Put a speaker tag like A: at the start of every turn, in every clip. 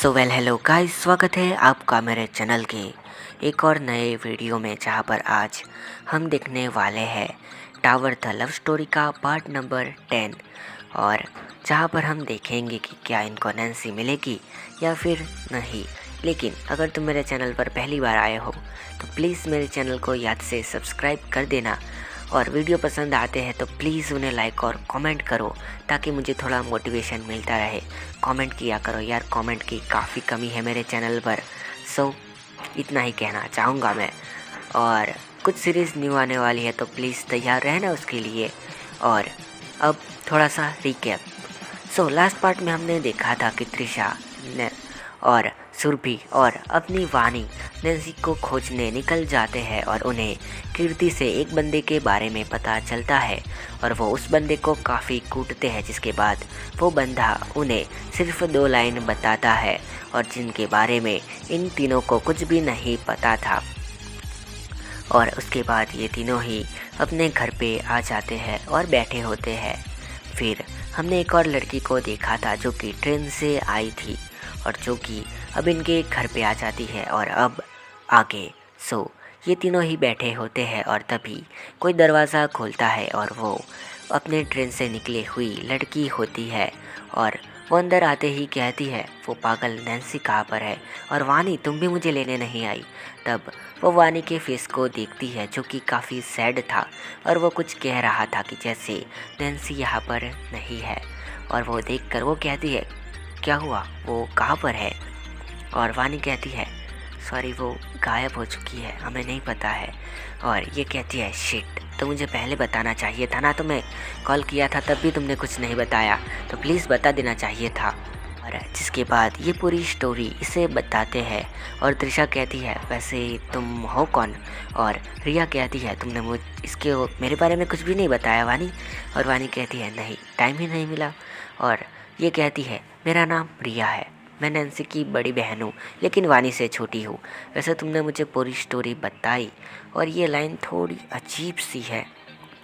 A: Hello guys, स्वागत है आपका मेरे चैनल के एक और नए वीडियो में, जहां पर आज हम देखने वाले हैं टावर द लव स्टोरी का पार्ट नंबर 10। और जहां पर हम देखेंगे कि क्या इनको नैन्सी मिलेगी या फिर नहीं। लेकिन अगर तुम मेरे चैनल पर पहली बार आए हो तो प्लीज़ मेरे चैनल को याद से सब्सक्राइब कर देना, और वीडियो पसंद आते हैं तो प्लीज़ उन्हें लाइक और कमेंट करो ताकि मुझे थोड़ा मोटिवेशन मिलता रहे। कमेंट किया करो यार, कमेंट की काफ़ी कमी है मेरे चैनल पर। इतना ही कहना चाहूँगा मैं। और कुछ सीरीज़ न्यू आने वाली है तो प्लीज़ तैयार रहना उसके लिए। और अब थोड़ा सा रिकैप। लास्ट पार्ट में हमने देखा था कि त्रिशा ने और सुरभि और अपनी वाणी नैन्सी को खोजने निकल जाते हैं, और उन्हें कीर्ति से एक बंदे के बारे में पता चलता है और वो उस बंदे को काफ़ी कूटते हैं, जिसके बाद वो बंदा उन्हें सिर्फ 2 लाइन बताता है और जिनके बारे में इन तीनों को कुछ भी नहीं पता था। और उसके बाद ये तीनों ही अपने घर पे आ जाते हैं और बैठे होते हैं। फिर हमने एक और लड़की को देखा था जो कि ट्रेन से आई थी और जो कि अब इनके घर पे आ जाती है। और अब आगे ये तीनों ही बैठे होते हैं और तभी कोई दरवाज़ा खोलता है और वो अपने ट्रेन से निकली हुई लड़की होती है। और वो अंदर आते ही कहती है, वो पागल नैन्सी कहाँ पर है, और वानी तुम भी मुझे लेने नहीं आई। तब वो वानी के फेस को देखती है जो कि काफ़ी सैड था और वो कुछ कह रहा था कि जैसे नैन्सी यहाँ पर नहीं है। और वो देखकर वो कहती है, क्या हुआ, वो कहाँ पर है। और वानी कहती है, सॉरी वो गायब हो चुकी है, हमें नहीं पता है। और ये कहती है, शिट, तो मुझे पहले बताना चाहिए था ना, तुम्हें कॉल किया था तब भी तुमने कुछ नहीं बताया, तो प्लीज़ बता देना चाहिए था। और जिसके बाद ये पूरी स्टोरी इसे बताते हैं। और त्रिशा कहती है, वैसे तुम हो कौन। और रिया कहती है, तुमने मेरे बारे में कुछ भी नहीं बताया वानी। और वानी कहती है, नहीं, टाइम ही नहीं मिला। और ये कहती है, मेरा नाम रिया है, मैं नैन्सी की बड़ी बहन हूँ लेकिन वानी से छोटी हूँ। वैसे तुमने मुझे पूरी स्टोरी बताई और ये लाइन थोड़ी अजीब सी है,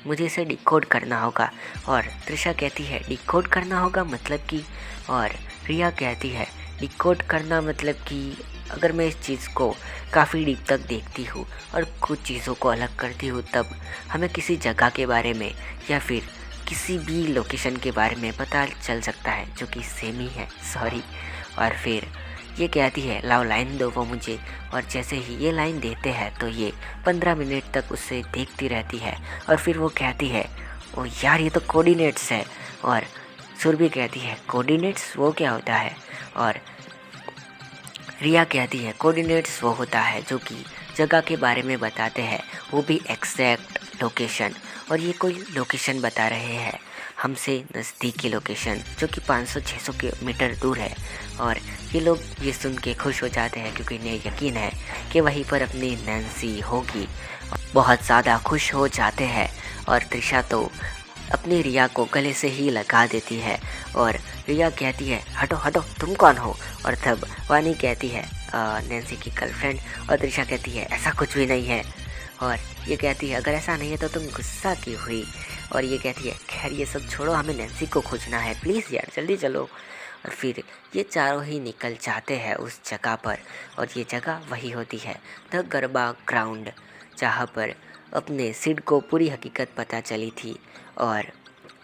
A: मुझे इसे डिकोड करना होगा। और त्रिशा कहती है, डिकोड करना होगा मतलब कि। और रिया कहती है, डिकोड करना मतलब कि अगर मैं इस चीज़ को काफ़ी डीप तक देखती हूँ और कुछ चीज़ों को अलग करती हूँ, तब हमें किसी जगह के बारे में या फिर किसी भी लोकेशन के बारे में पता चल सकता है जो कि सेम ही है। सॉरी। और फिर ये कहती है, लाओ लाइन दो वो मुझे। और जैसे ही ये लाइन देते हैं तो ये 15 मिनट तक उसे देखती रहती है। और फिर वो कहती है, ओ यार, ये तो कोऑर्डिनेट्स है। और सुरभि कहती है, कोऑर्डिनेट्स वो क्या होता है। और रिया कहती है, कोऑर्डिनेट्स वो होता है जो कि जगह के बारे में बताते हैं, वो भी एग्जैक्ट लोकेशन। और ये कोई लोकेशन बता रहे हैं हमसे नज़दीकी लोकेशन, जो कि 500-600 मीटर दूर है। और ये लोग ये सुन के खुश हो जाते हैं क्योंकि इन्हें यकीन है कि वहीं पर अपनी नैन्सी होगी। बहुत ज़्यादा खुश हो जाते हैं। और त्रिशा तो अपनी रिया को गले से ही लगा देती है। और रिया कहती है, हटो हटो, तुम कौन हो। और तब वानी कहती है, नैन्सी की गर्लफ्रेंड। और त्रिशा कहती है, ऐसा कुछ भी नहीं है। और ये कहती है, अगर ऐसा नहीं है तो तुम गुस्सा क्यों हुई। और ये कहती है, खैर ये सब छोड़ो, हमें नैन्सी को खोजना है, प्लीज़ यार जल्दी चलो। और फिर ये चारों ही निकल जाते हैं उस जगह पर। और ये जगह वही होती है, द गरबा ग्राउंड, जहाँ पर अपने सिड को पूरी हकीकत पता चली थी और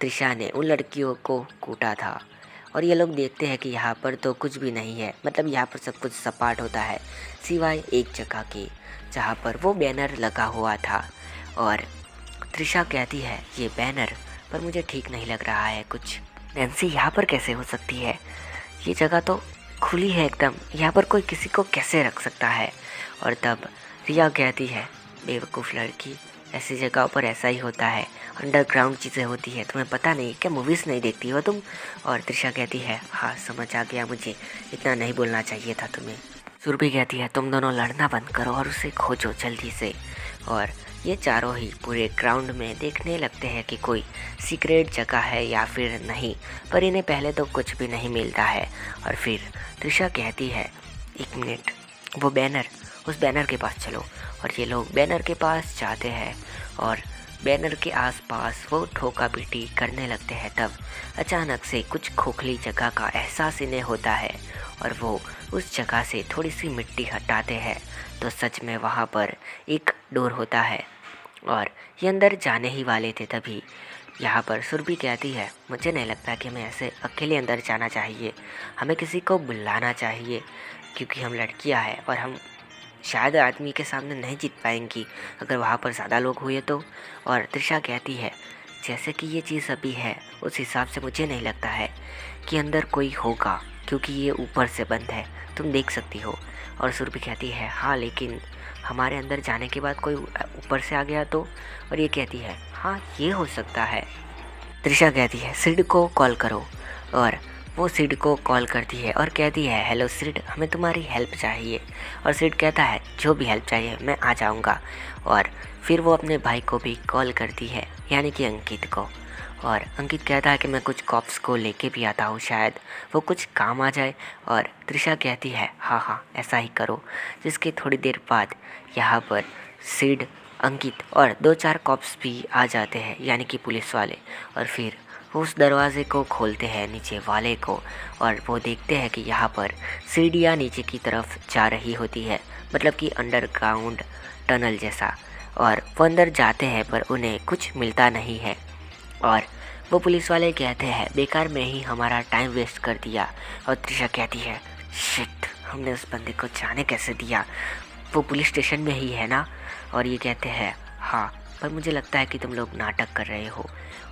A: त्रिशा ने उन लड़कियों को कूटा था। और ये लोग देखते हैं कि यहाँ पर तो कुछ भी नहीं है, मतलब यहाँ पर सब कुछ सपाट होता है सिवाय एक जगह की जहाँ पर वो बैनर लगा हुआ था। और त्रिशा कहती है, ये बैनर पर मुझे ठीक नहीं लग रहा है कुछ, नैन्सी यहाँ पर कैसे हो सकती है, ये जगह तो खुली है एकदम, यहाँ पर कोई किसी को कैसे रख सकता है। और तब रिया कहती है, बेवकूफ़ लड़की, ऐसी जगहों पर ऐसा ही होता है, अंडरग्राउंड चीज़ें होती है, तुम्हें पता नहीं क्या, मूवीज़ नहीं देखती हो तुम। और त्रिशा कहती है, हाँ समझ आ गया मुझे, इतना नहीं बोलना चाहिए था तुम्हें। सुरभि कहती है, तुम दोनों लड़ना बंद करो और उसे खोजो जल्दी से। और ये चारों ही पूरे ग्राउंड में देखने लगते हैं कि कोई सीक्रेट जगह है या फिर नहीं, पर इन्हें पहले तो कुछ भी नहीं मिलता है। और फिर त्रिशा कहती है, एक मिनट, वो बैनर, उस बैनर के पास चलो। और ये लोग बैनर के पास जाते हैं और बैनर के आसपास वो ठोका पीटी करने लगते हैं। तब अचानक से कुछ खोखली जगह का एहसास इन्हें होता है और वो उस जगह से थोड़ी सी मिट्टी हटाते हैं तो सच में वहाँ पर एक डोर होता है और ये अंदर जाने ही वाले थे। तभी यहाँ पर सुरभि कहती है, मुझे नहीं लगता कि हमें ऐसे अकेले अंदर जाना चाहिए, हमें किसी को बुलाना चाहिए क्योंकि हम लड़कियाँ हैं और हम शायद आदमी के सामने नहीं जीत पाएंगी अगर वहाँ पर ज़्यादा लोग हुए तो। और त्रिशा कहती है, जैसे कि ये चीज़ अभी है उस हिसाब से मुझे नहीं लगता है कि अंदर कोई होगा क्योंकि ये ऊपर से बंद है, तुम देख सकती हो। और सुरभि कहती है, हाँ लेकिन हमारे अंदर जाने के बाद कोई ऊपर से आ गया तो। और ये कहती है, हाँ ये हो सकता है। त्रिशा कहती है, सिड को कॉल करो। और वो सिड को कॉल करती है और कहती है, हेलो सिड, हमें तुम्हारी हेल्प चाहिए। और सिड कहता है, जो भी हेल्प चाहिए मैं आ जाऊंगा। और फिर वो अपने भाई को भी कॉल करती है, यानी कि अंकित को। और अंकित कहता है कि मैं कुछ कॉप्स को लेके भी आता हूँ, शायद वो कुछ काम आ जाए। और त्रिशा कहती है, हाँ हाँ ऐसा ही करो। जिसके थोड़ी देर बाद यहाँ पर सिड, अंकित और 2-4 कॉप्स भी आ जाते हैं, यानी कि पुलिस वाले। और फिर वो उस दरवाज़े को खोलते हैं नीचे वाले को और वो देखते हैं कि यहाँ पर सीढ़ियाँ नीचे की तरफ जा रही होती है, मतलब कि अंडरग्राउंड टनल जैसा। और वो अंदर जाते हैं पर उन्हें कुछ मिलता नहीं है। और वो पुलिस वाले कहते हैं, बेकार में ही हमारा टाइम वेस्ट कर दिया। और त्रिशा कहती है, शिट, हमने उस बंदे को जाने कैसे दिया, वो पुलिस स्टेशन में ही है ना। और ये कहते हैं, हाँ पर मुझे लगता है कि तुम लोग नाटक कर रहे हो।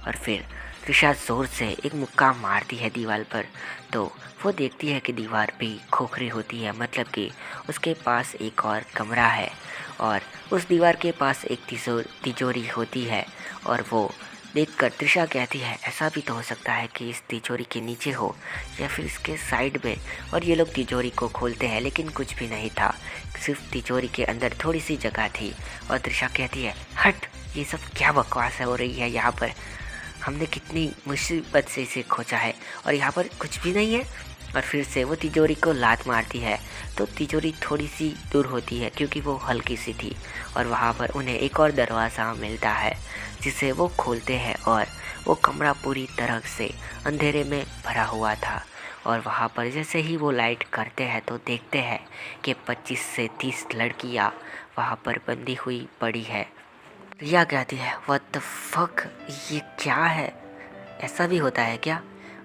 A: और फिर त्रिशा ज़ोर से एक मुक्का मारती है दीवार पर, तो वो देखती है कि दीवार भी खोखरी होती है, मतलब कि उसके पास एक और कमरा है और उस दीवार के पास एक तिजोरी होती है। और वो देखकर त्रिशा कहती है, ऐसा भी तो हो सकता है कि इस तिजोरी के नीचे हो या फिर इसके साइड में। और ये लोग तिजोरी को खोलते हैं लेकिन कुछ भी नहीं था, सिर्फ तिजोरी के अंदर थोड़ी सी जगह थी। और त्रिशा कहती है, हट, ये सब क्या बकवास हो रही है यहाँ पर, हमने कितनी मुसीबत से इसे खोजा है और यहाँ पर कुछ भी नहीं है। और फिर से वो तिजोरी को लात मारती है तो तिजोरी थोड़ी सी दूर होती है क्योंकि वो हल्की सी थी। और वहाँ पर उन्हें एक और दरवाज़ा मिलता है जिसे वो खोलते हैं और वो कमरा पूरी तरह से अंधेरे में भरा हुआ था। और वहाँ पर जैसे ही वो लाइट करते हैं तो देखते हैं कि 25 से 30 लड़कियाँ वहाँ पर बंधी हुई पड़ी है। रिया कहती है, व्हाट द फक, ये क्या है, ऐसा भी होता है क्या।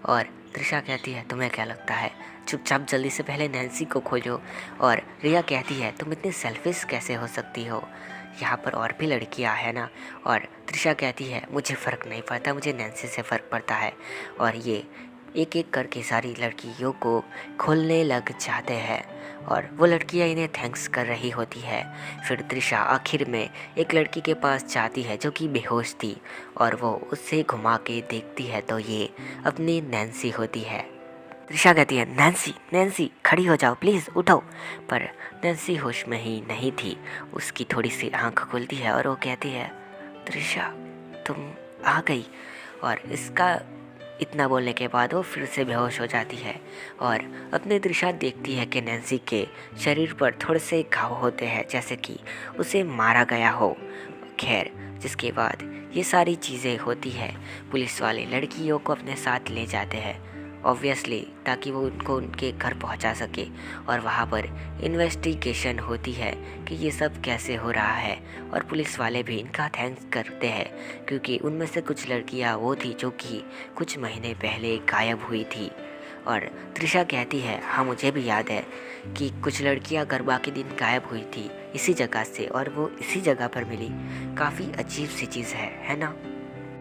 A: और त्रिशा कहती है, तुम्हें क्या लगता है, चुपचाप जल्दी से पहले नैन्सी को खोजो। और रिया कहती है, तुम इतनी सेल्फिश कैसे हो सकती हो, यहाँ पर और भी लड़कियाँ हैं ना। और त्रिशा कहती है, मुझे फ़र्क नहीं पड़ता, मुझे नैन्सी से फ़र्क पड़ता है। और ये एक एक करके सारी लड़कियों को खोलने लग जाते हैं और वो लड़कियाँ इन्हें थैंक्स कर रही होती है। फिर त्रिशा आखिर में एक लड़की के पास जाती है जो कि बेहोश थी और वो उससे घुमा के देखती है तो ये अपनी नैन्सी होती है। त्रिशा कहती है, नैन्सी नैन्सी खड़ी हो जाओ प्लीज़, उठो। पर नैन्सी होश में ही नहीं थी, उसकी थोड़ी सी आंख खुलती है और वो कहती है, त्रिशा तुम आ गई। और इसका इतना बोलने के बाद वो फिर से बेहोश हो जाती है और अपनी त्रिशा देखती है कि नैन्सी के शरीर पर थोड़े से घाव होते हैं जैसे कि उसे मारा गया हो। खैर, जिसके बाद ये सारी चीज़ें होती है, पुलिस वाले लड़कियों को अपने साथ ले जाते हैं ऑब्वियसली ताकि वो उनको उनके घर पहुंचा सके। और वहाँ पर इन्वेस्टिगेशन होती है कि ये सब कैसे हो रहा है और पुलिस वाले भी इनका थैंक्स करते हैं क्योंकि उनमें से कुछ लड़कियाँ वो थी जो कि कुछ महीने पहले गायब हुई थी। और त्रिशा कहती है, हाँ मुझे भी याद है कि कुछ लड़कियाँ गरबा के दिन गायब हुई थी इसी जगह से और वो इसी जगह पर मिली। काफ़ी अजीब सी चीज़ है ना।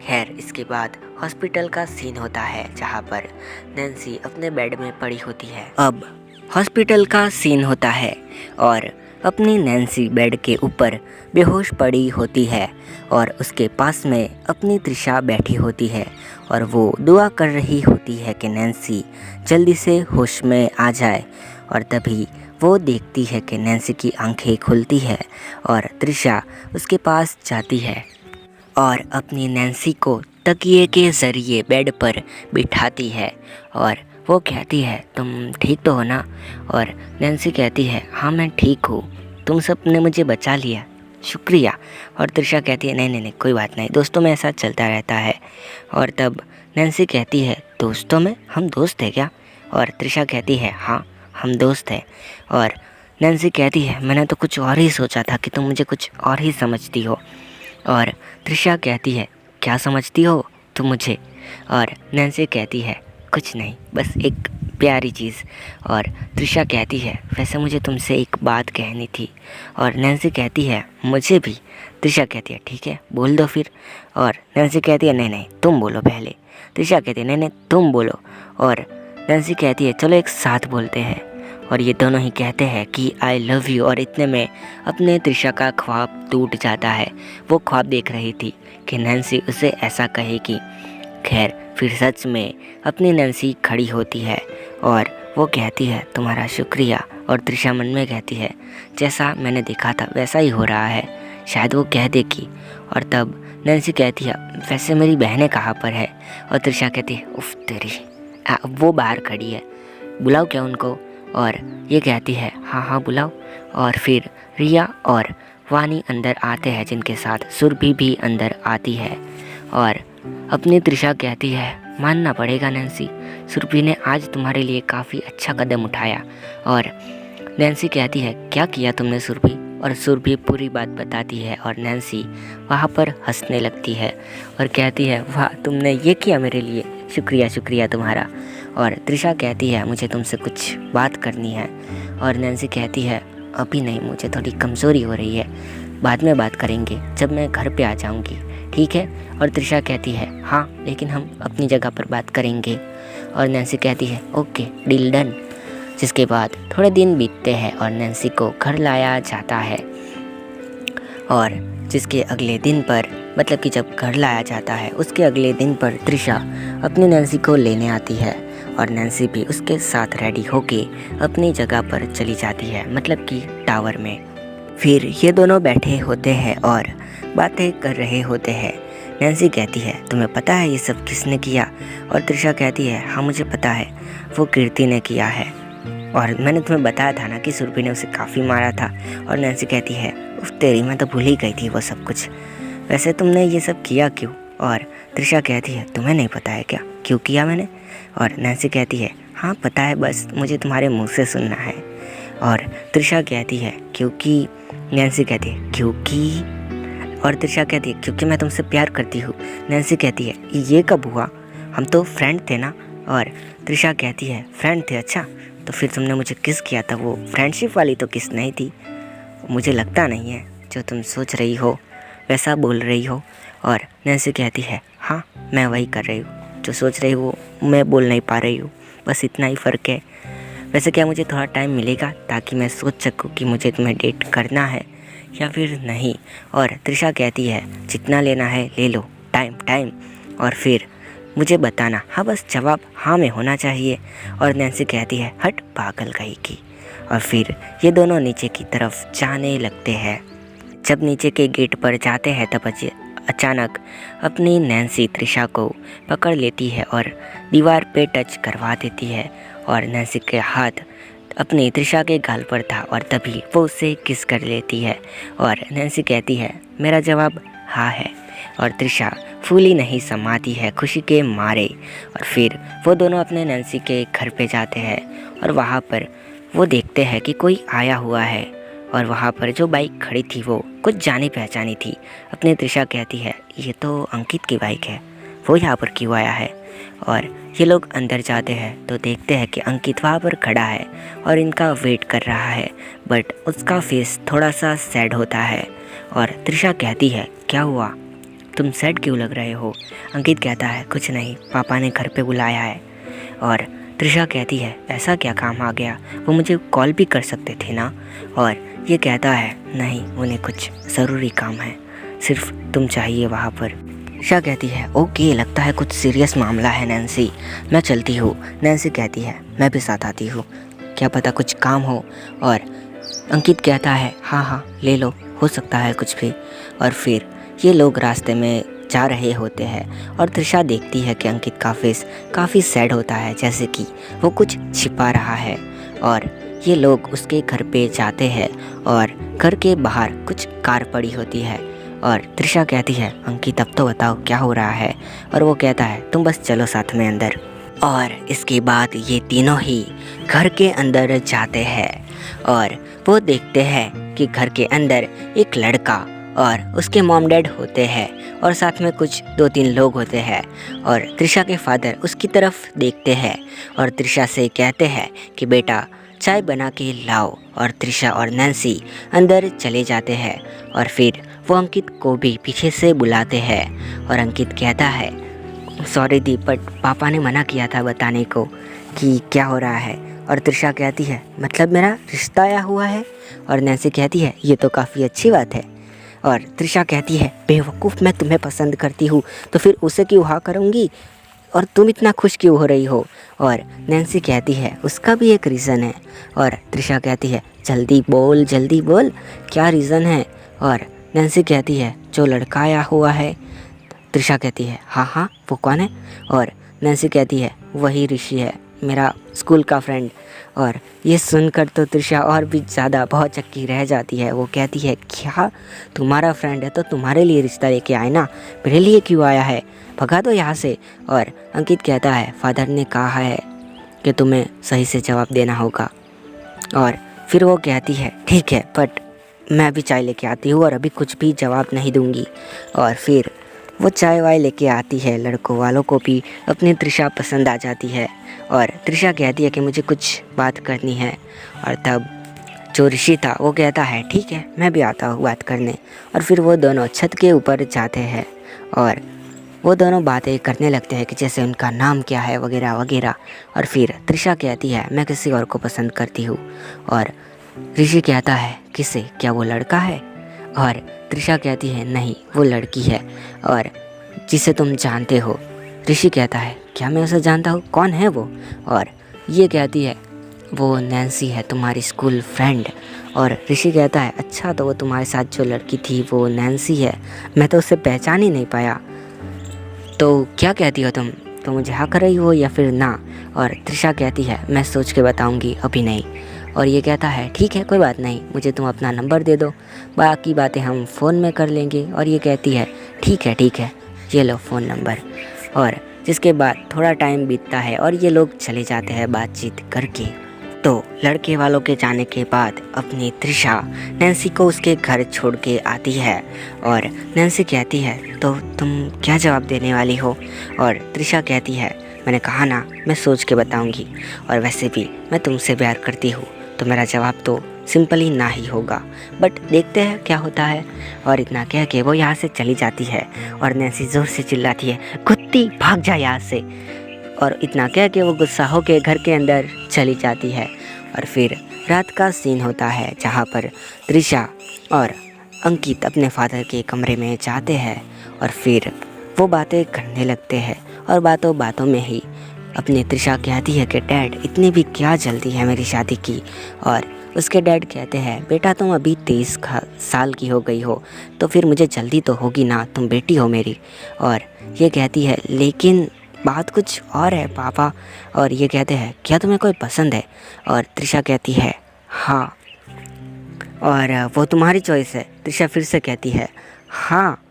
A: खैर, इसके बाद हॉस्पिटल का सीन होता है जहाँ पर नैन्सी अपने बेड में पड़ी होती है। अब हॉस्पिटल का सीन होता है और अपनी नैन्सी बेड के ऊपर बेहोश पड़ी होती है और उसके पास में अपनी त्रिशा बैठी होती है और वो दुआ कर रही होती है कि नैन्सी जल्दी से होश में आ जाए। और तभी वो देखती है कि नैन्सी की आंखें खुलती है और त्रिशा उसके पास जाती है और अपनी नैन्सी को तकिए के ज़रिए बेड पर बिठाती है और वो कहती है, तुम ठीक तो हो ना। और नैन्सी कहती है, हाँ मैं ठीक हूँ, तुम सब ने मुझे बचा लिया। शुक्रिया। और त्रिशा कहती है नहीं नहीं नहीं कोई बात नहीं, दोस्तों में ऐसा चलता रहता है। और तब नैन्सी कहती है दोस्तों में हम दोस्त हैं क्या? और त्रिशा कहती है हाँ हम दोस्त हैं। और नैन्सी कहती है मैंने तो कुछ और ही सोचा था कि तुम मुझे कुछ और ही समझती हो। और त्रिशा कहती है क्या समझती हो तुम मुझे? और नैन्सी कहती है कुछ नहीं, बस एक प्यारी चीज़। और त्रिशा कहती है वैसे मुझे तुमसे एक बात कहनी थी। और नैन्सी कहती है मुझे भी। त्रिशा कहती है ठीक है बोल दो फिर। और नैन्सी कहती है नहीं नहीं तुम बोलो पहले। त्रिशा कहती है नहीं नहीं तुम बोलो। और नैन्सी कहती है चलो एक साथ बोलते हैं। और ये दोनों ही कहते हैं कि आई लव यू। और इतने में अपने त्रिशा का ख्वाब टूट जाता है। वो ख्वाब देख रही थी कि नैन्सी उसे ऐसा कहेगी। खैर फिर सच में अपनी नैन्सी खड़ी होती है और वो कहती है तुम्हारा शुक्रिया। और त्रिशा मन में कहती है जैसा मैंने देखा था वैसा ही हो रहा है, शायद वो कह देगी। और तब नैन्सी कहती है वैसे मेरी बहनें कहाँ पर है? और त्रिशा कहती है उफ तेरी, वो बाहर खड़ी है, बुलाओ क्या उनको? और ये कहती है हाँ हाँ बुलाओ। और फिर रिया और वानी अंदर आते हैं, जिनके साथ सुरभि भी अंदर आती है। और अपनी त्रिशा कहती है मानना पड़ेगा नैन्सी, सुरभि ने आज तुम्हारे लिए काफ़ी अच्छा कदम उठाया। और नैन्सी कहती है क्या किया तुमने सुरभि? और सुरभि पूरी बात बताती है और नैन्सी वहाँ पर हंसने लगती है और कहती है वाह तुमने ये किया मेरे लिए, शुक्रिया शुक्रिया तुम्हारा। और त्रिशा कहती है मुझे तुमसे कुछ बात करनी है। और नैन्सी कहती है अभी नहीं, मुझे थोड़ी कमज़ोरी हो रही है, बाद में बात करेंगे जब मैं घर पे आ जाऊंगी, ठीक है? और त्रिशा कहती है हाँ लेकिन हम अपनी जगह पर बात करेंगे। और नैन्सी कहती है ओके डील डन। जिसके बाद थोड़े दिन बीतते हैं और नैन्सी को घर लाया जाता है। और जिसके अगले दिन पर, मतलब कि जब घर लाया जाता है उसके अगले दिन पर त्रिशा अपनी नैन्सी को लेने आती है और नैन्सी भी उसके साथ रेडी होके अपनी जगह पर चली जाती है, मतलब कि टावर में। फिर ये दोनों बैठे होते हैं और बातें कर रहे होते हैं। नैन्सी कहती है तुम्हें पता है ये सब किसने किया? और त्रिशा कहती है हाँ मुझे पता है, वो कीर्ति ने किया है और मैंने तुम्हें बताया था ना कि सुरभि ने उसे काफ़ी मारा था। और नैन्सी कहती है उफ तेरी, मैं तो भूल ही गई थी वो सब कुछ, वैसे तुमने ये सब किया क्यों? और त्रिशा कहती है तुम्हें नहीं पता है क्या क्यों किया मैंने? और नैन्सी कहती है हाँ पता है, बस मुझे तुम्हारे मुंह से सुनना है। और त्रिशा कहती है क्योंकि, नैन्सी कहती है क्योंकि, और त्रिशा कहती है क्योंकि मैं तुमसे प्यार करती हूँ। नैन्सी कहती है ये कब हुआ, हम तो फ्रेंड थे ना। और त्रिशा कहती है फ्रेंड थे, अच्छा तो फिर तुमने मुझे किस किया था, वो फ्रेंडशिप वाली तो किस नहीं थी। मुझे लगता नहीं है जो तुम सोच रही हो वैसा बोल रही हो। और नैन्सी कहती है हाँ मैं वही कर रही हूँ जो सोच रही हूँ, मैं बोल नहीं पा रही हूँ, बस इतना ही फ़र्क है। वैसे क्या मुझे थोड़ा टाइम मिलेगा ताकि मैं सोच सकूँ कि मुझे तुम्हें डेट करना है या फिर नहीं? और त्रिशा कहती है जितना लेना है ले लो, टाइम टाइम, और फिर मुझे बताना, हाँ बस जवाब हाँ में होना चाहिए। और नैन्सी कहती है हट पागल कहीं की। और फिर ये दोनों नीचे की तरफ जाने लगते हैं। जब नीचे के गेट पर जाते हैं तब अचानक अपनी नैन्सी त्रिशा को पकड़ लेती है और दीवार पे टच करवा देती है। और नैन्सी के हाथ अपनी त्रिशा के गाल पर था और तभी वो उससे किस कर लेती है। और नैन्सी कहती है मेरा जवाब हाँ है। और त्रिशा फूली नहीं समाती है खुशी के मारे। और फिर वो दोनों अपने नैन्सी के घर पे जाते हैं और वहाँ पर वो देखते हैं कि कोई आया हुआ है। और वहाँ पर जो बाइक खड़ी थी वो कुछ जानी पहचानी थी। अपनी त्रिशा कहती है ये तो अंकित की बाइक है, वो यहाँ पर क्यों आया है? और ये लोग अंदर जाते हैं तो देखते हैं कि अंकित वहाँ पर खड़ा है और इनका वेट कर रहा है, बट उसका फेस थोड़ा सा सैड होता है। और त्रिशा कहती है क्या हुआ, तुम सैड क्यों लग रहे हो? अंकित कहता है कुछ नहीं, पापा ने घर पे बुलाया है। और त्रिशा कहती है ऐसा क्या काम आ गया, वो मुझे कॉल भी कर सकते थे ना। और ये कहता है नहीं, उन्हें कुछ ज़रूरी काम है, सिर्फ तुम चाहिए वहाँ पर। त्रिशा कहती है ओके, लगता है कुछ सीरियस मामला है नैन्सी, मैं चलती हूँ। नैन्सी कहती है मैं भी साथ आती हूँ, क्या पता कुछ काम हो। और अंकित कहता है हाँ हाँ ले लो, हो सकता है कुछ भी। और फिर ये लोग रास्ते में जा रहे होते हैं और त्रिशा देखती है कि अंकित का फेस काफ़ी सैड होता है, जैसे कि वो कुछ छिपा रहा है। और ये लोग उसके घर पे जाते हैं और घर के बाहर कुछ कार पड़ी होती है और त्रिशा कहती है अंकित अब तो बताओ क्या हो रहा है, और वो कहता है तुम बस चलो साथ में अंदर। और इसके बाद ये तीनों ही घर के अंदर जाते हैं और वो देखते हैं कि घर के अंदर एक लड़का और उसके मॉम डैड होते हैं और साथ में कुछ 2-3 लोग होते हैं और त्रिशा के फादर उसकी तरफ देखते हैं और त्रिशा से कहते हैं कि बेटा चाय बना के लाओ, और त्रिशा और नैन्सी अंदर चले जाते हैं और फिर वो अंकित को भी पीछे से बुलाते हैं और अंकित कहता है सॉरी दी, बट पापा ने मना किया था बताने को कि क्या हो रहा है। और त्रिशा कहती है मतलब मेरा रिश्ता आया हुआ है, और नैन्सी कहती है ये तो काफ़ी अच्छी बात है। और त्रिशा कहती है बेवकूफ़, मैं तुम्हें पसंद करती हूँ तो फिर उसे क्यों हाँ करूँगी, और तुम इतना खुश क्यों हो रही हो। और नैन्सी कहती है उसका भी एक रीज़न है, और त्रिशा कहती है जल्दी बोल क्या रीज़न है। और नैन्सी कहती है जो लड़का आया हुआ है। त्रिशा कहती है हाँ वो कौन है, और नैन्सी कहती है वही ऋषि है, मेरा स्कूल का फ्रेंड। और ये सुनकर तो त्रिशा और भी ज़्यादा बहुत चक्की रह जाती है। वो कहती है क्या तुम्हारा फ्रेंड है तो तुम्हारे लिए रिश्ता लेके आए ना, मेरे लिए क्यों आया है, भगा दो यहाँ से। और अंकित कहता है फादर ने कहा है कि तुम्हें सही से जवाब देना होगा। और फिर वो कहती है ठीक है, बट मैं अभी चाय लेके आती हूँ और अभी कुछ भी जवाब नहीं दूँगी। और फिर वो चाय वाय लेके आती है, लड़कों वालों को भी अपनी त्रिशा पसंद आ जाती है और त्रिशा कहती है कि मुझे कुछ बात करनी है। और तब जो ऋषि था वो कहता है ठीक है मैं भी आता हूँ बात करने। और फिर वो दोनों छत के ऊपर जाते हैं और वो दोनों बातें करने लगते हैं कि जैसे उनका नाम क्या है वगैरह वगैरह। और फिर त्रिशा कहती है मैं किसी और को पसंद करती हूँ, और ऋषि कहता है किसे, क्या वो लड़का है। और त्रिशा कहती है नहीं वो लड़की है और जिसे तुम जानते हो। ऋषि कहता है क्या मैं उसे जानता हूँ, कौन है वो। और ये कहती है वो नैन्सी है तुम्हारी स्कूल फ्रेंड। और ऋषि कहता है अच्छा तो वो तुम्हारे साथ जो लड़की थी वो नैन्सी है, मैं तो उसे पहचान ही नहीं पाया, तो क्या कहती हो तुम, तो मुझे हाँ कर रही हो या फिर ना। और त्रिशा कहती है मैं सोच के बताऊंगी, अभी नहीं। और ये कहता है ठीक है कोई बात नहीं, मुझे तुम अपना नंबर दे दो, बाकी बातें हम फ़ोन में कर लेंगे। और ये कहती है ठीक है ये लो फ़ोन नंबर। और जिसके बाद थोड़ा टाइम बीतता है और ये लोग चले जाते हैं बातचीत करके। तो लड़के वालों के जाने के बाद अपनी त्रिशा नैन्सी को उसके घर छोड़ के आती है और नैन्सी कहती है तो तुम क्या जवाब देने वाली हो। और त्रिशा कहती है मैंने कहा ना मैं सोच के बताऊंगी, और वैसे भी मैं तुमसे प्यार करती हूँ तो मेरा जवाब तो सिंपली ना ही होगा, बट देखते हैं क्या होता है। और इतना कह के वो यहाँ से चली जाती है और नैन्सी ज़ोर से चिल्लाती है कुत्ती भाग जा यहाँ से। और इतना कह के वो गुस्सा होकर घर के अंदर चली जाती है। और फिर रात का सीन होता है जहाँ पर त्रिशा और अंकित अपने फादर के कमरे में जाते हैं और फिर वो बातें करने लगते हैं। और बातों बातों में ही अपनी त्रिशा कहती है कि डैड इतनी भी क्या जल्दी है मेरी शादी की। और उसके डैड कहते हैं बेटा तुम अभी 23 साल की हो गई हो तो फिर मुझे जल्दी तो होगी ना, तुम बेटी हो मेरी। और ये कहती है लेकिन बात कुछ और है पापा। और ये कहते हैं क्या तुम्हें कोई पसंद है। और त्रिशा कहती है हाँ, और वो तुम्हारी चॉइस है। त्रिशा फिर से कहती है हाँ।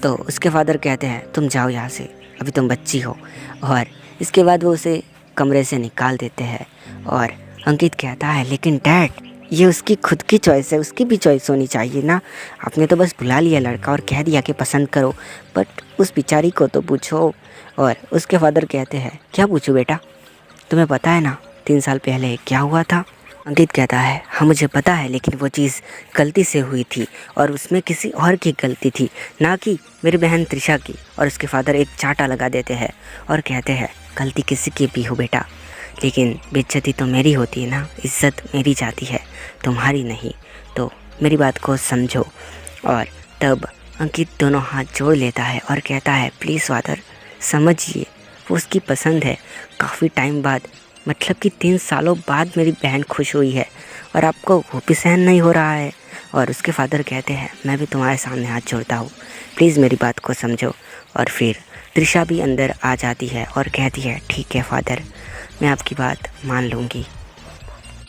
A: तो उसके फादर कहते हैं तुम जाओ यहाँ से, अभी तुम बच्ची हो। और इसके बाद वो उसे कमरे से निकाल देते हैं। और अंकित कहता है लेकिन डैड ये उसकी खुद की चॉइस है, उसकी भी चॉइस होनी चाहिए ना, आपने तो बस बुला लिया लड़का और कह दिया कि पसंद करो, बट उस बेचारी को तो पूछो। और उसके फादर कहते हैं क्या पूछूं बेटा, तुम्हें पता है ना 3 साल पहले क्या हुआ था। अंकित कहता है हाँ मुझे पता है, लेकिन वो चीज़ गलती से हुई थी और उसमें किसी और की गलती थी, ना कि मेरी बहन त्रिशा की। और उसके फादर एक चांटा लगा देते हैं और कहते हैं गलती किसी की भी हो बेटा, लेकिन बेइज्जती तो मेरी होती है ना, इज्जत मेरी जाती है तुम्हारी नहीं, तो मेरी बात को समझो। और तब अंकित दोनों हाथ जोड़ लेता है और कहता है प्लीज़ फादर समझिए, वो उसकी पसंद है। काफ़ी टाइम बाद, मतलब कि 3 सालों बाद मेरी बहन खुश हुई है और आपको वो भी सहन नहीं हो रहा है। और उसके फादर कहते हैं मैं भी तुम्हारे सामने हाथ जोड़ता हूँ, प्लीज़ मेरी बात को समझो। और फिर त्रिशा भी अंदर आ जाती है और कहती है ठीक है फादर, मैं आपकी बात मान लूँगी।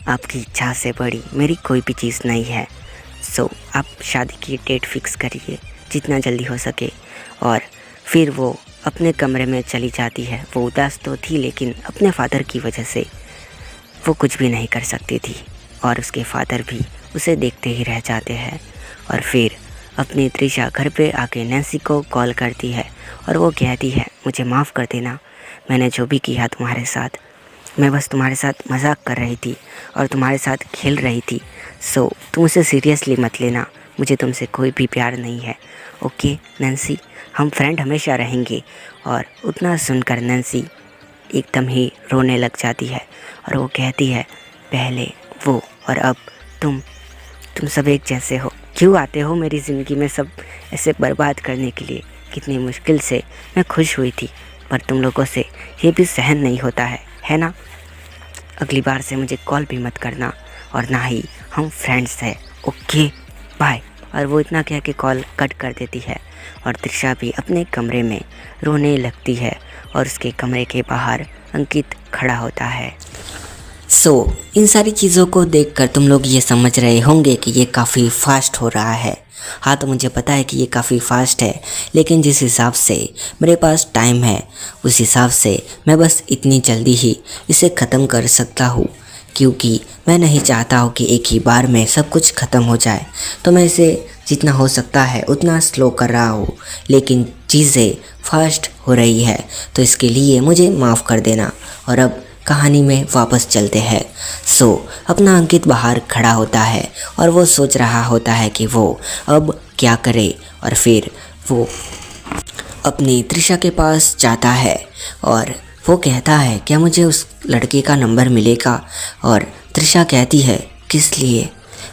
A: आपकी इच्छा से बड़ी मेरी कोई भी चीज़ नहीं है। सो आप शादी की डेट फिक्स करिए जितना जल्दी हो सके। और फिर वो अपने कमरे में चली जाती है। वो उदास तो थी लेकिन अपने फादर की वजह से वो कुछ भी नहीं कर सकती थी और उसके फादर भी उसे देखते ही रह जाते हैं। और फिर अपनी त्रिशा घर पे आके नैन्सी को कॉल करती है और वो कहती है, मुझे माफ़ कर देना, मैंने जो भी किया तुम्हारे साथ, मैं बस तुम्हारे साथ मजाक कर रही थी और तुम्हारे साथ खेल रही थी। सो तुम उसे सीरियसली मत लेना, मुझे तुमसे कोई भी प्यार नहीं है। ओके नैन्सी, हम फ्रेंड हमेशा रहेंगे। और उतना सुनकर नैन्सी एकदम ही रोने लग जाती है और वो कहती है, पहले वो और अब तुम सब एक जैसे हो। क्यों आते हो मेरी ज़िंदगी में सब ऐसे बर्बाद करने के लिए? कितनी मुश्किल से मैं खुश हुई थी, पर तुम लोगों से ये भी सहन नहीं होता है ना? अगली बार से मुझे कॉल भी मत करना और ना ही हम फ्रेंड्स हैं। Okay bye. और वो इतना कह के कॉल कट कर देती है और त्रिशा भी अपने कमरे में रोने लगती है और उसके कमरे के बाहर अंकित खड़ा होता है। इन सारी चीज़ों को देखकर तुम लोग ये समझ रहे होंगे कि ये काफ़ी फास्ट हो रहा है। हाँ, तो मुझे पता है कि ये काफ़ी फास्ट है, लेकिन जिस हिसाब से मेरे पास टाइम है उस हिसाब से मैं बस इतनी जल्दी ही इसे ख़त्म कर सकता हूँ, क्योंकि मैं नहीं चाहता हूँ कि एक ही बार में सब कुछ ख़त्म हो जाए। तो मैं इसे जितना हो सकता है उतना स्लो कर रहा हूँ, लेकिन चीज़ें फास्ट हो रही है, तो इसके लिए मुझे माफ़ कर देना। और अब कहानी में वापस चलते हैं। अपना अंकित बाहर खड़ा होता है और वो सोच रहा होता है कि वो अब क्या करे। और फिर वो अपनी त्रिशा के पास जाता है और वो कहता है, क्या मुझे उस लड़के का नंबर मिलेगा? और त्रिशा कहती है, किस लिए?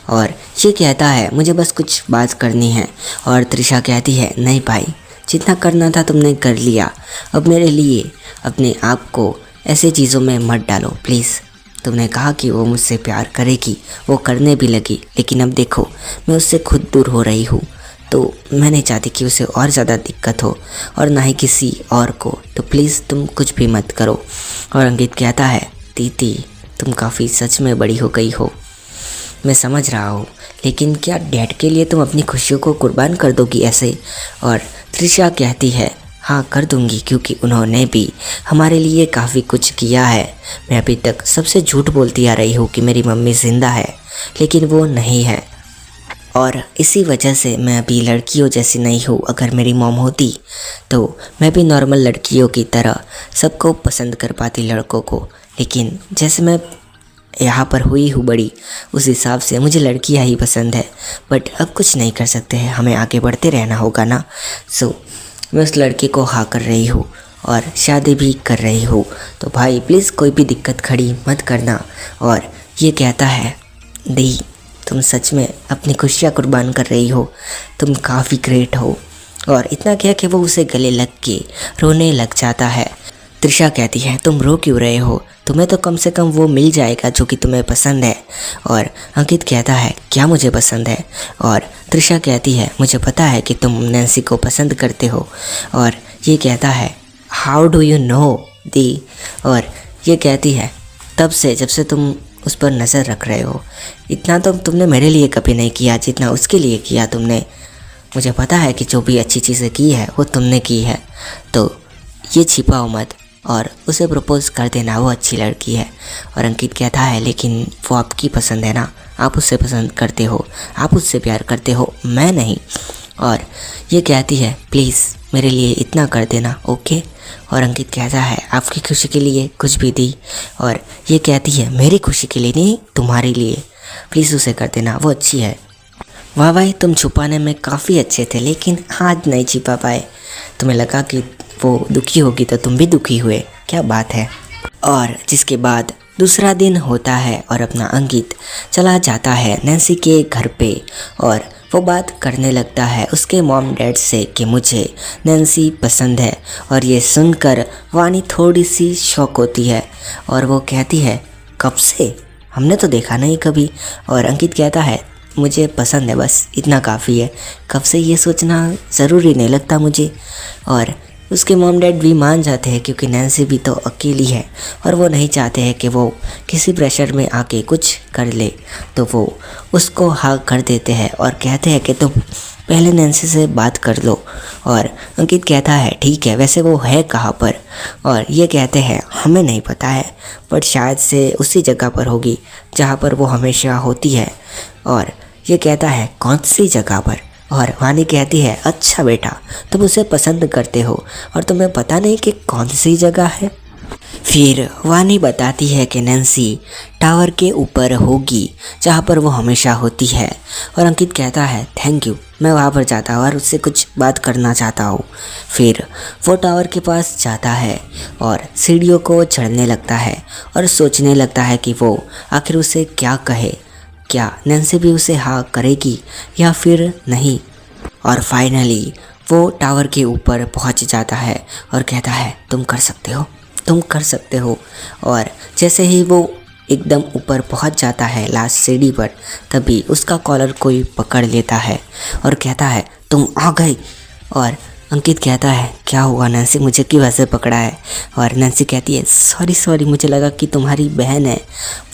A: और ये कहता है, मुझे बस कुछ बात करनी है। और त्रिशा कहती है, नहीं भाई, जितना करना था तुमने कर लिया, अब मेरे लिए अपने आप को ऐसे चीज़ों में मत डालो प्लीज़। तुमने कहा कि वो मुझसे प्यार करेगी, वो करने भी लगी, लेकिन अब देखो मैं उससे खुद दूर हो रही हूँ, तो मैं नहीं चाहती कि उसे और ज़्यादा दिक्कत हो और ना ही किसी और को, तो प्लीज़ तुम कुछ भी मत करो। और अंकित कहता है, दीदी तुम काफ़ी सच में बड़ी हो गई हो, मैं समझ रहा हूँ, लेकिन क्या डैड के लिए तुम अपनी खुशियों को कुर्बान कर दोगी ऐसे? और त्रिशा कहती है, हाँ कर दूंगी, क्योंकि उन्होंने भी हमारे लिए काफ़ी कुछ किया है। मैं अभी तक सबसे झूठ बोलती आ रही हूँ कि मेरी मम्मी ज़िंदा है, लेकिन वो नहीं है, और इसी वजह से मैं अभी लड़कियों जैसी नहीं हूँ। अगर मेरी मॉम होती तो मैं भी नॉर्मल लड़कियों की तरह सबको पसंद कर पाती, लड़कों को, लेकिन जैसे मैं यहाँ पर हुई हूँ बड़ी, उस हिसाब से मुझे लड़कियाँ ही पसंद है। बट अब कुछ नहीं कर सकते हैं, हमें आगे बढ़ते रहना होगा ना। मैं उस लड़के को हाँ कर रही हूँ और शादी भी कर रही हूँ, तो भाई प्लीज़ कोई भी दिक्कत खड़ी मत करना। और ये कहता है, दी तुम सच में अपनी खुशियाँ कुर्बान कर रही हो, तुम काफ़ी ग्रेट हो। और इतना कह के वो उसे गले लग के रोने लग जाता है। त्रिशा कहती है, तुम रो क्यों रहे हो? तुम्हें तो कम से कम वो मिल जाएगा जो कि तुम्हें पसंद है। और अंकित कहता है, क्या मुझे पसंद है? और त्रिशा कहती है, मुझे पता है कि तुम नैन्सी को पसंद करते हो। और ये कहता है, how do you know the? और ये कहती है, तब से जब से तुम उस पर नज़र रख रहे हो, इतना तो तुमने मेरे लिए कभी नहीं किया जितना उसके लिए किया तुमने। मुझे पता है कि जो भी अच्छी चीज़ें की है वो तुमने की है, तो ये छिपाओ मत और उसे प्रपोज़ कर देना, वो अच्छी लड़की है। और अंकित कहता है, लेकिन वो आपकी पसंद है ना, आप उससे पसंद करते हो, आप उससे प्यार करते हो, मैं नहीं। और ये कहती है, प्लीज़ मेरे लिए इतना कर देना, ओके? और अंकित कहता है, आपकी खुशी के लिए कुछ भी दी। और ये कहती है, मेरी खुशी के लिए नहीं, तुम्हारे लिए, प्लीज़ उसे कर देना, वो अच्छी है। वाह भाई, तुम छुपाने में काफ़ी अच्छे थे, लेकिन आज नहीं छिपा पाए। तुम्हें लगा कि वो दुखी होगी तो तुम भी दुखी हुए, क्या बात है। और जिसके बाद दूसरा दिन होता है और अपना अंकित चला जाता है नैन्सी के घर पे और वो बात करने लगता है उसके मॉम डैड से कि मुझे नैन्सी पसंद है। और ये सुनकर वानी थोड़ी सी शॉक होती है और वो कहती है, कब से? हमने तो देखा नहीं कभी। और अंकित कहता है, मुझे पसंद है, बस इतना काफ़ी है, कब से ये सोचना ज़रूरी नहीं लगता मुझे। और उसके मॉम डैड भी मान जाते हैं क्योंकि नैन्सी भी तो अकेली है और वो नहीं चाहते हैं कि वो किसी प्रेशर में आके कुछ कर ले। तो वो उसको हाँ कर देते हैं और कहते हैं कि तुम पहले नैन्सी से बात कर लो। और अंकित कहता है ठीक है, वैसे वो है कहाँ पर? और ये कहते हैं हमें नहीं पता है, बट शायद से उसी जगह पर होगी जहाँ पर वो हमेशा होती है। और ये कहता है कौन सी जगह पर? और वानी कहती है अच्छा बेटा, तुम उसे पसंद करते हो और तुम्हें पता नहीं कि कौन सी जगह है। फिर वानी बताती है कि नैन्सी टावर के ऊपर होगी जहाँ पर वो हमेशा होती है। और अंकित कहता है थैंक यू, मैं वहाँ पर जाता हूँ और उससे कुछ बात करना चाहता हूँ। फिर वो टावर के पास जाता है और सीढ़ियों को चढ़ने लगता है और सोचने लगता है कि वो आखिर उसे क्या कहे। क्या नैन्सी भी उसे हाँ करेगी या फिर नहीं? और फाइनली वो टावर के ऊपर पहुंच जाता है और कहता है तुम कर सकते हो, तुम कर सकते हो। और जैसे ही वो एकदम ऊपर पहुंच जाता है लास्ट सीढ़ी पर, तभी उसका कॉलर कोई पकड़ लेता है और कहता है तुम आ गई। और अंकित कहता है क्या हुआ नैन्सी, मुझे क्यों ऐसे पकड़ा है? और नैन्सी कहती है सॉरी सॉरी, मुझे लगा कि तुम्हारी बहन है।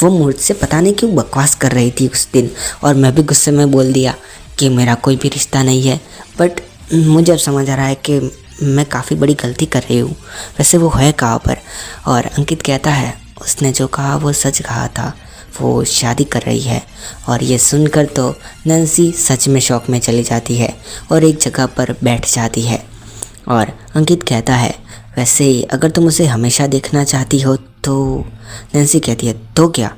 A: वो मुझसे पता नहीं क्यों बकवास कर रही थी उस दिन और मैं भी गुस्से में बोल दिया कि मेरा कोई भी रिश्ता नहीं है। बट मुझे अब समझ आ रहा है कि मैं काफ़ी बड़ी गलती कर रही हूँ। वैसे वो है कहाँ पर? और अंकित कहता है उसने जो कहा वो सच कहा था, वो शादी कर रही है। और ये सुनकर तो नैन्सी सच में शॉक में चली जाती है और एक जगह पर बैठ जाती है। और अंकित कहता है वैसे अगर तुम उसे हमेशा देखना चाहती हो तो? नैन्सी कहती है तो क्या?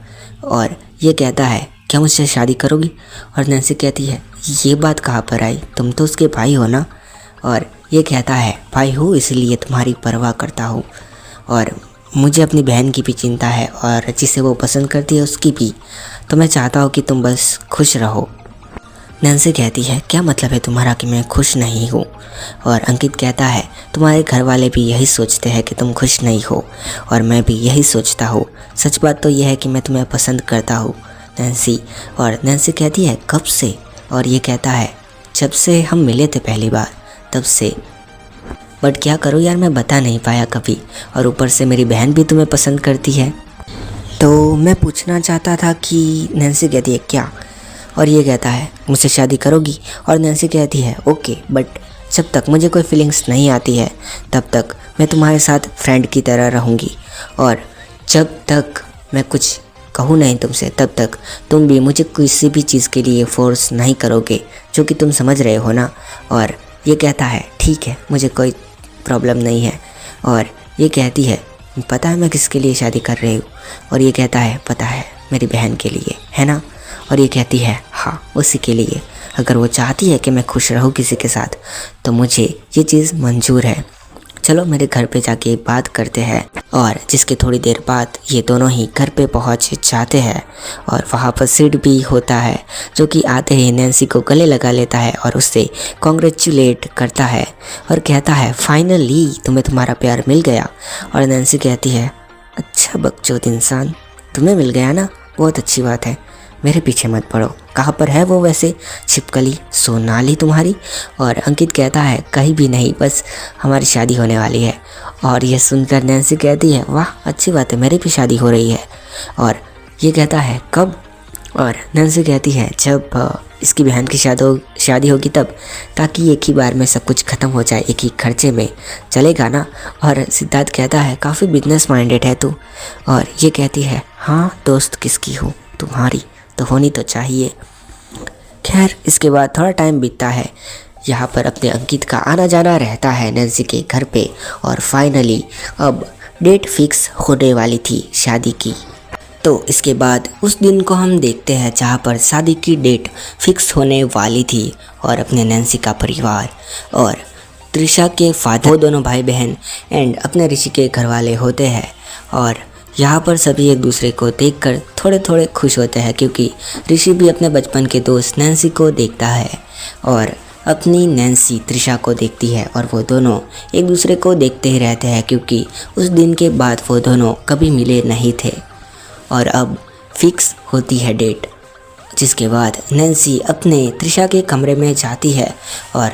A: और ये कहता है क्या मुझसे शादी करोगी? और नैन्सी कहती है ये बात कहाँ पर आई, तुम तो उसके भाई हो ना? और ये कहता है भाई हूँ इसलिए तुम्हारी परवाह करता हूँ और मुझे अपनी बहन की भी चिंता है और जिसे वो पसंद करती है उसकी भी, तो मैं चाहता हूँ कि तुम बस खुश रहो। नैन्सी कहती है क्या मतलब है तुम्हारा कि मैं खुश नहीं हूँ? और अंकित कहता है तुम्हारे घर वाले भी यही सोचते हैं कि तुम खुश नहीं हो और मैं भी यही सोचता हूँ। सच बात तो यह है कि मैं तुम्हें पसंद करता हूँ नैन्सी। और नैन्सी कहती है कब से? और ये कहता है जब से हम मिले थे पहली बार तब से। बट क्या करूँ यार, मैं बता नहीं पाया कभी, और ऊपर से मेरी बहन भी तुम्हें पसंद करती है। तो मैं पूछना चाहता था कि नैन्सी कहती है क्या? और ये कहता है मुझसे शादी करोगी? और नैन्सी कहती है ओके, बट जब तक मुझे कोई फीलिंग्स नहीं आती है तब तक मैं तुम्हारे साथ फ्रेंड की तरह रहूँगी और जब तक मैं कुछ कहूँ नहीं तुमसे तब तक तुम भी मुझे किसी भी चीज़ के लिए फोर्स नहीं करोगे, जो कि तुम समझ रहे हो ना? और ये कहता है ठीक है, मुझे कोई प्रॉब्लम नहीं है। और ये कहती है पता है मैं किसके लिए शादी कर रही हूँ? और ये कहता है पता है, मेरी बहन के लिए, है ना? और ये कहती है हाँ उसी के लिए। अगर वो चाहती है कि मैं खुश रहूँ किसी के साथ तो मुझे ये चीज़ मंजूर है। चलो मेरे घर पे जाके बात करते हैं। और जिसके थोड़ी देर बाद ये दोनों ही घर पे पहुंच जाते हैं और वहाँ पर सिड भी होता है, जो कि आते ही नैन्सी को गले लगा लेता है और उससे कॉन्ग्रेचुलेट करता है और कहता है फाइनली तुम्हें तुम्हारा प्यार मिल गया। और नैन्सी कहती है अच्छा बकचोद इंसान, तुम्हें मिल गया ना, बहुत अच्छी बात है, मेरे पीछे मत पड़ो। कहाँ पर है वो वैसे छिपकली सोनाली तुम्हारी? और अंकित कहता है कहीं भी नहीं, बस हमारी शादी होने वाली है। और ये सुनकर नैन्सी कहती है वाह अच्छी बात है, मेरी भी शादी हो रही है। और ये कहता है कब? और नैन्सी कहती है जब इसकी बहन की शादी होगी तब, ताकि एक ही बार में सब कुछ ख़त्म हो जाए, एक ही खर्चे में चलेगा ना? और सिद्धार्थ कहता है काफ़ी बिजनेस माइंडेड है तू। और ये कहती है हाँ दोस्त किसकी हूँ, तुम्हारी तो होनी तो चाहिए। खैर इसके बाद थोड़ा टाइम बीतता है, यहाँ पर अपने अंकित का आना जाना रहता है नैन्सी के घर पे। और फाइनली अब डेट फिक्स होने वाली थी शादी की। तो इसके बाद उस दिन को हम देखते हैं जहाँ पर शादी की डेट फिक्स होने वाली थी और अपने नैन्सी का परिवार और त्रिशा के फादर, वो दोनों भाई बहन एंड अपने ऋषि के घर वाले होते हैं। और यहाँ पर सभी एक दूसरे को देखकर थोड़े थोड़े खुश होते हैं, क्योंकि ऋषि भी अपने बचपन के दोस्त नैन्सी को देखता है और अपनी नैन्सी त्रिशा को देखती है और वो दोनों एक दूसरे को देखते ही रहते हैं, क्योंकि उस दिन के बाद वो दोनों कभी मिले नहीं थे। और अब फिक्स होती है डेट, जिसके बाद नैन्सी अपने त्रिशा के कमरे में जाती है और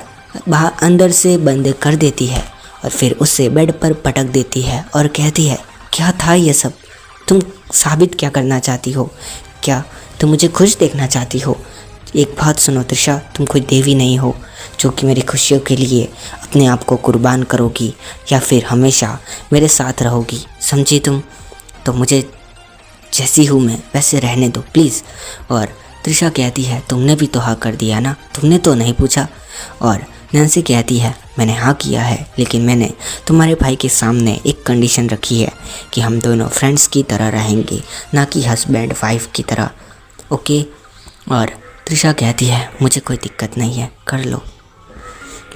A: बाहर अंदर से बंद कर देती है और फिर उससे बेड पर पटक देती है और कहती है, क्या था ये सब? तुम साबित क्या करना चाहती हो? क्या तुम मुझे खुश देखना चाहती हो? एक बात सुनो त्रिशा, तुम कोई देवी नहीं हो जो कि मेरी खुशियों के लिए अपने आप को कुर्बान करोगी या फिर हमेशा मेरे साथ रहोगी, समझी तुम? तो मुझे जैसी हूँ मैं वैसे रहने दो प्लीज़। और त्रिशा कहती है, तुमने भी तो हाँ कर दिया ना, तुमने तो नहीं पूछा। और नैन्सी कहती है, मैंने हाँ किया है, लेकिन मैंने तुम्हारे भाई के सामने एक कंडीशन रखी है कि हम दोनों फ्रेंड्स की तरह रहेंगे, ना कि हस्बैंड वाइफ की तरह, ओके? और त्रिशा कहती है, मुझे कोई दिक्कत नहीं है, कर लो,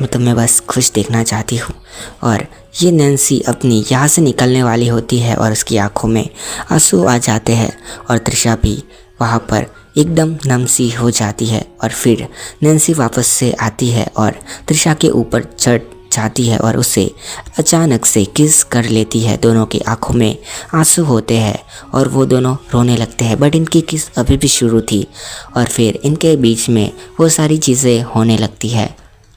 A: मैं तुम्हें बस खुश देखना चाहती हूँ। और ये नैन्सी अपनी यहाँ से निकलने वाली होती है और उसकी आंखों में आंसू आ जाते हैं और त्रिशा भी वहाँ पर एकदम नम सी हो जाती है। और फिर नैन्सी वापस से आती है और त्रिशा के ऊपर चढ़ जाती है और उसे अचानक से किस कर लेती है। दोनों की आंखों में आंसू होते हैं और वो दोनों रोने लगते हैं, बट इनकी किस अभी भी शुरू थी और फिर इनके बीच में वो सारी चीज़ें होने लगती है।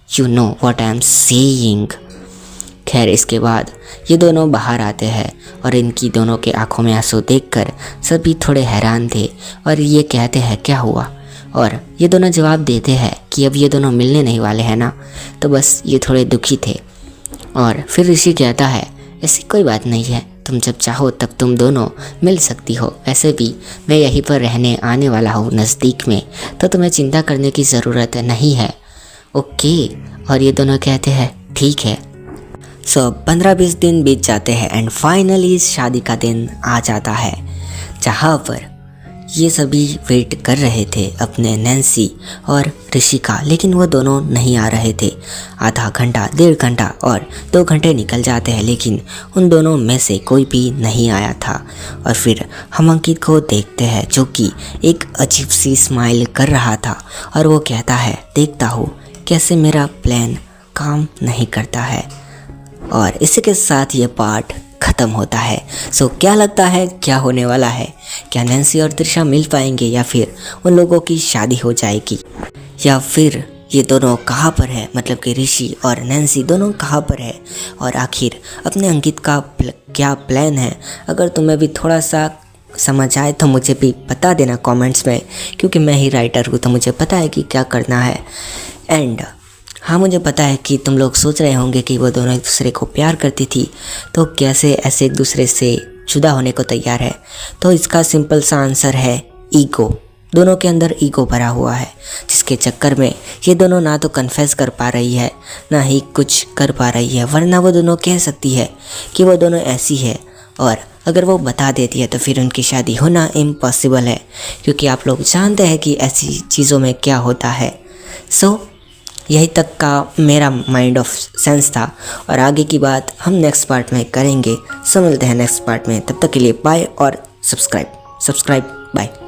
A: You know what I am saying. खैर, इसके बाद ये दोनों बाहर आते हैं और इनकी दोनों के आंखों में आंसू देखकर सभी थोड़े हैरान थे और ये कहते हैं, क्या हुआ? और ये दोनों जवाब देते हैं कि अब ये दोनों मिलने नहीं वाले हैं ना, तो बस ये थोड़े दुखी थे। और फिर ऋषि कहता है, ऐसी कोई बात नहीं है, तुम जब चाहो तब तुम दोनों मिल सकती हो, वैसे भी मैं यहीं पर रहने आने वाला हूँ नज़दीक में, तो तुम्हें चिंता करने की ज़रूरत नहीं है, ओके? और ये दोनों कहते हैं, ठीक है। 15-20 दिन बीत जाते हैं एंड फाइनली शादी का दिन आ जाता है, जहाँ पर ये सभी वेट कर रहे थे अपने नैन्सी और ऋषि का, लेकिन वो दोनों नहीं आ रहे थे। आधा घंटा, 1.5 घंटा और 2 घंटे निकल जाते हैं, लेकिन उन दोनों में से कोई भी नहीं आया था। और फिर हम अंकित को देखते हैं जो कि एक अजीब सी स्माइल कर रहा था और वो कहता है, देखता हूँ कैसे मेरा प्लान काम नहीं करता है। और इसी के साथ ये पार्ट ख़त्म होता है। सो क्या लगता है क्या होने वाला है? क्या नैन्सी और त्रिशा मिल पाएंगे या फिर उन लोगों की शादी हो जाएगी, या फिर ये दोनों कहाँ पर है, मतलब कि ऋषि और नैन्सी दोनों कहाँ पर है, और आखिर अपने अंकित का क्या प्लान है? अगर तुम्हें भी थोड़ा सा समझ आए तो मुझे भी बता देना कमेंट्स में, क्योंकि मैं ही राइटर हूँ तो मुझे पता है कि क्या करना है। एंड हाँ, मुझे पता है कि तुम लोग सोच रहे होंगे कि वो दोनों एक दूसरे को प्यार करती थी, तो कैसे ऐसे एक दूसरे से जुदा होने को तैयार है? तो इसका सिंपल सा आंसर है ईगो। दोनों के अंदर ईगो भरा हुआ है, जिसके चक्कर में ये दोनों ना तो कन्फेस कर पा रही है, ना ही कुछ कर पा रही है। वरना वो दोनों कह सकती है कि वो दोनों ऐसी है, और अगर वो बता देती है तो फिर उनकी शादी होना इम्पॉसिबल है, क्योंकि आप लोग जानते हैं कि ऐसी चीज़ों में क्या होता है। सो यही तक का मेरा माइंड ऑफ सेंस था, और आगे की बात हम नेक्स्ट पार्ट में करेंगे। सो मिलते हैं नेक्स्ट पार्ट में, तब तक के लिए बाय और सब्सक्राइब बाय।